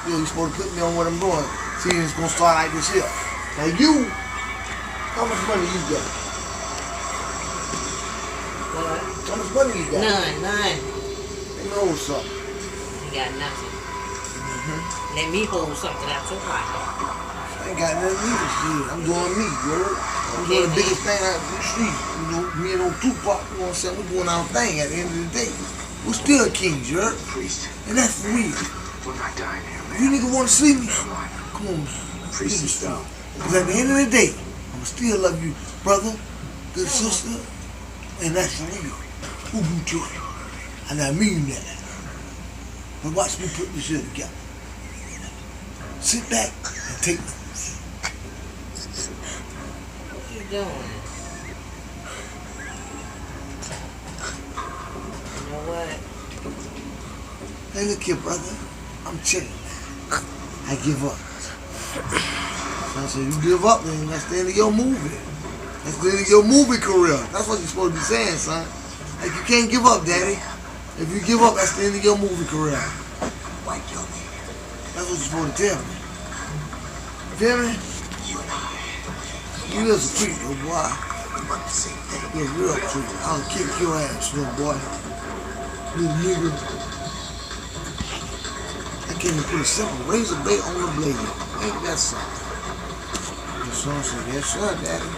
Yo, you supposed to put me on what I'm doing. See, it's gonna start like this here. Now you, how much money you got? What? How much money you got? None. You know what's up. You got nothing. Let me hold something out your pocket. I ain't got nothing either. Shit, I'm doing me, yo. I'm doing the biggest thing out in the street. You know, me and old Tupac, you know what I'm saying? We're doing our thing at the end of the day. We're still kings, you heard? And that's for real. We're not dying here, man. If you niggas want to see me, Come on. come on, man. Priest is down. Because at the end of the day, I'ma still love you, brother, good sister, and that's for real. Who you to? And I mean that. But watch me put this shit together. Sit back and take notes. What you doing? You know what? Hey, look here, brother. I'm chilling, man. I give up. So I said, you give up, then that's the end of your movie. That's the end of your movie career. That's what you're supposed to be saying, son. Like, you can't give up, daddy. If you give up, that's the end of your movie career. Wipe your knee. That's what you're supposed to tell me. You feel me? You and I. You is a creep, little boy. We want the same thing. You're a real creep. I'll kick your ass, little boy. Little nigga. I can't even put a simple razor blade on the blade. Ain't that something? The son said, yes, sir, daddy.